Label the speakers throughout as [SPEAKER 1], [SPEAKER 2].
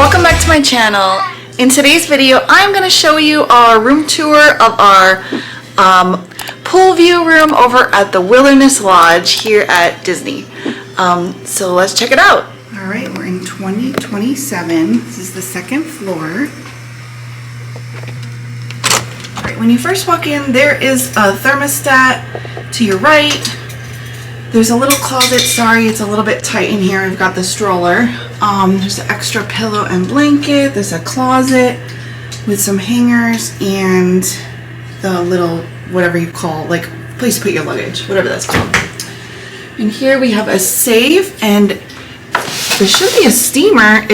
[SPEAKER 1] welcome back to my channel. In today's video, I'm going to show you our room tour of our pool view room over at the Wilderness Lodge here at Disney. So let's check it out.
[SPEAKER 2] All right, we're in 2027. This is the second floor. All right, when you first walk in, there is a thermostat to your right. There's a little closet. Sorry, it's a little bit tight in here. I've got the stroller. There's an extra pillow and blanket. There's a closet with some hangers and the little, whatever you call, like, place to put your luggage, whatever that's called. And here we have a safe, and there should be a steamer.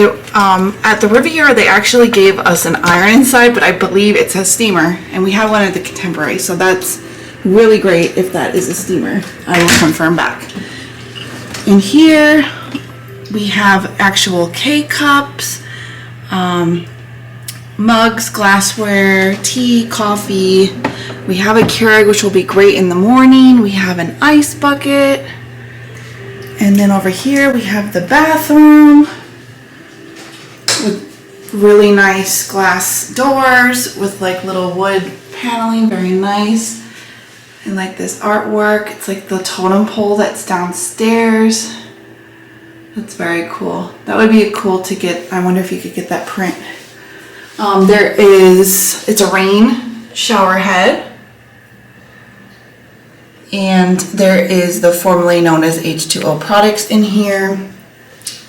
[SPEAKER 2] At the Riviera, they actually gave us an iron inside, but I believe it says steamer, and we have one at the Contemporary, so that's really great if that is a steamer. I will confirm back. In here we have actual K-cups, mugs, glassware, tea, coffee. We have a Keurig, which will be great in the morning. We have an ice bucket. And then over here we have the bathroom with really nice glass doors with like little wood paneling, very nice. And like this artwork, it's like the totem pole that's downstairs. That's very cool. That would be cool to get. I wonder if you could get that print. It's a rain shower head. And there is the formerly known as H2O products in here.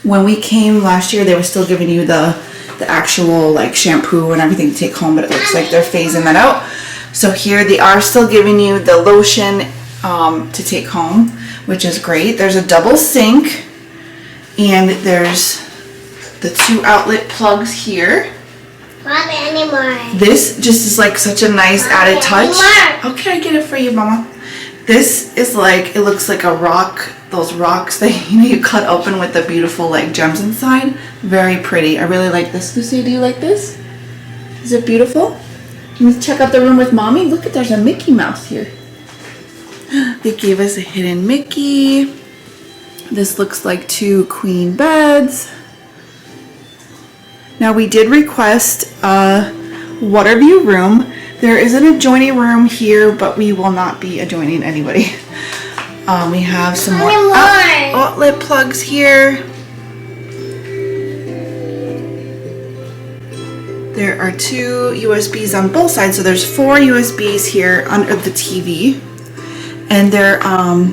[SPEAKER 2] When we came last year, they were still giving you the actual like shampoo and everything to take home, but it looks like they're phasing that out. So here they are still giving you the lotion to take home, which is great. There's a double sink, and there's the 2 outlet plugs here.
[SPEAKER 3] Mommy, anymore.
[SPEAKER 2] This just is like such a nice added touch. Okay, I get it for you, Mama. This is like, it looks like a rock, those rocks that you cut open with the beautiful like gems inside. Very pretty. I really like this. Lucy, do you like this? Is it beautiful? Let's check out the room with Mommy. Look at, there's a Mickey Mouse here. They gave us a hidden Mickey. This looks like 2 queen beds. Now we did request a Waterview room. There is an adjoining room here, but we will not be adjoining anybody. We have some more outlet plugs here. There are 2 USBs on both sides, so there's 4 USBs here under the TV. And there, I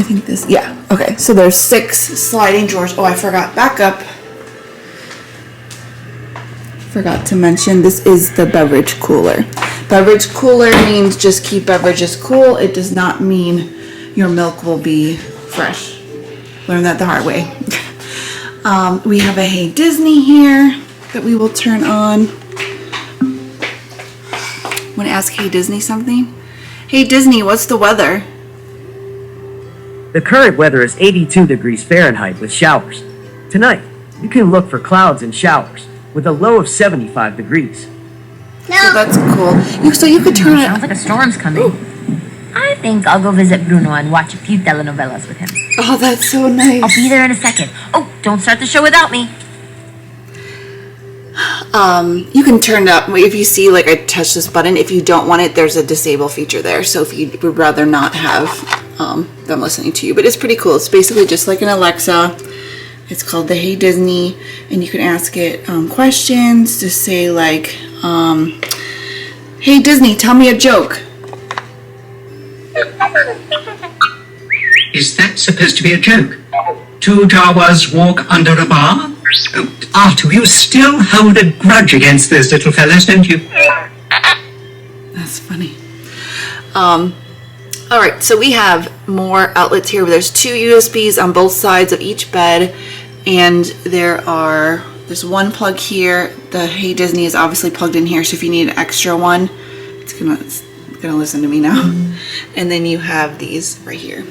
[SPEAKER 2] think this, yeah, okay. So there's 6 sliding drawers. Oh, I forgot, back up. Forgot to mention, this is the beverage cooler. Beverage cooler means just keep beverages cool. It does not mean your milk will be fresh. Learned that the hard way. We have a Hey Disney here that we will turn on. Want to ask Hey Disney something? Hey Disney, what's the weather?
[SPEAKER 4] The current weather is 82 degrees Fahrenheit with showers. Tonight, you can look for clouds and showers with a low of 75 degrees.
[SPEAKER 3] No.
[SPEAKER 2] So that's cool. So you could turn it.
[SPEAKER 5] Sounds like a storm's coming. Ooh. I think I'll go visit Bruno and watch a few telenovelas with him.
[SPEAKER 2] Oh, that's so nice.
[SPEAKER 5] I'll be there in a second. Oh, don't start the show without me.
[SPEAKER 2] You can turn up, if you see like I touch this button, if you don't want it, there's a disable feature there. So if you would rather not have them listening to you, but it's pretty cool. It's basically just like an Alexa. It's called the Hey Disney, and you can ask it questions to say like, hey Disney, tell me a joke.
[SPEAKER 6] Is that supposed to be a joke? 2 Jawas walk under a bar? Artu, you still hold a grudge against those little fellas, don't you?
[SPEAKER 2] That's funny. All right, so we have more outlets here. There's 2 USBs on both sides of each bed, and there's 1 plug here. The Hey Disney is obviously plugged in here, so if you need an extra one, it's gonna listen to me now. And then you have these right here,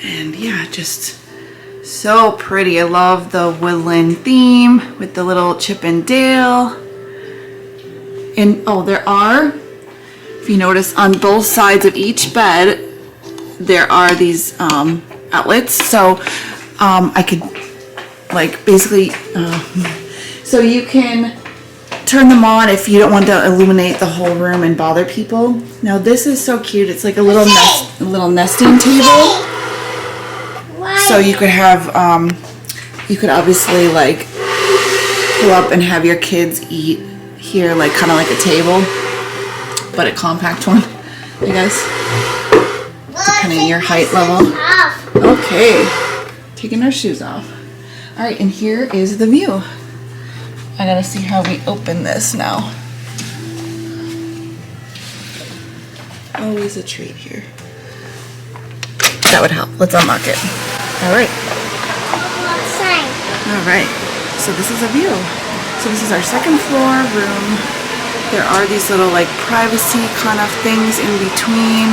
[SPEAKER 2] and yeah, just so pretty. I love the woodland theme with the little Chip and Dale. And oh, there are, if you notice, on both sides of each bed there are these outlets, so I could like basically, so you can turn them on if you don't want to illuminate the whole room and bother people. Now this is so cute. It's like a little nesting table. So you could have, you could obviously like pull up and have your kids eat here, like kind of like a table, but a compact one, I guess, depending on your height level. Okay, taking our shoes off. All right, and here is the view. I gotta see how we open this now. Always a treat here. That would help. Let's unlock it. All right. All right. So this is a view. So this is our second floor room. There are these little like privacy kind of things in between.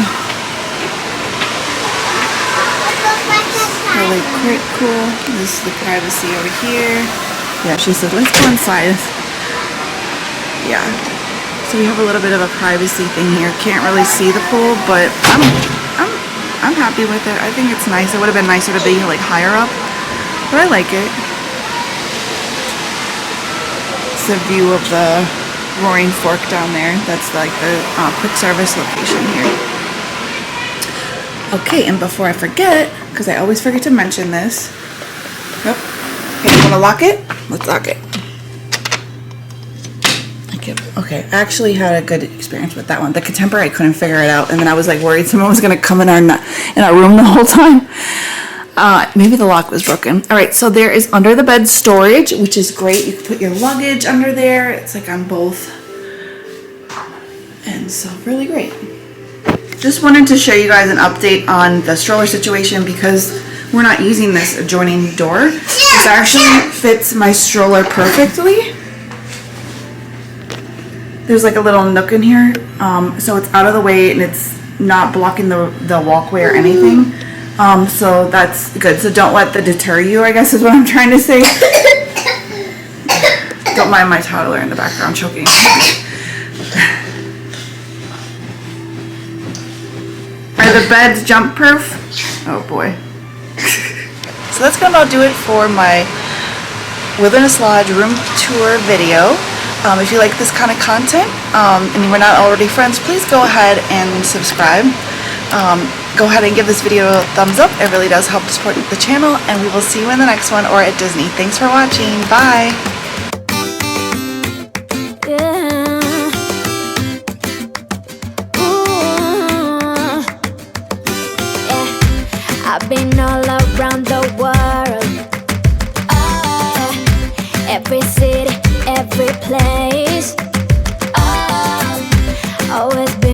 [SPEAKER 2] Really quite cool. This is the privacy over here. Yeah, she said, let's go inside. Yeah. So we have a little bit of a privacy thing here. Can't really see the pool, but I'm happy with it. I think it's nice. It would have been nicer to be like higher up, but I like it. It's a view of the Roaring Fork down there. That's like the quick service location here. Okay, and before I forget, because I always forget to mention this. Yep. Okay, you want to lock it? Let's lock it. Okay, I actually had a good experience with that one. The Contemporary, I couldn't figure it out, and then I was like worried someone was going to come in our room the whole time. Maybe the lock was broken. All right, so there is under the bed storage, which is great. You can put your luggage under there. It's like on both. And so really great. Just wanted to show you guys an update on the stroller situation because we're not using this adjoining door. This actually fits my stroller perfectly. There's like a little nook in here, so it's out of the way and it's not blocking the walkway or anything. So that's good. So don't let that deter you, I guess is what I'm trying to say. Don't mind my toddler in the background choking. Are the beds jump proof? Oh boy. So that's gonna about do it for my Wilderness Lodge room tour video. If you like this kind of content and we're not already friends, please go ahead and subscribe. Go ahead and give this video a thumbs up. It really does help support the channel, and we will see you in the next one or at Disney. Thanks for watching. Bye.
[SPEAKER 7] I've been all around the world, every city, every place.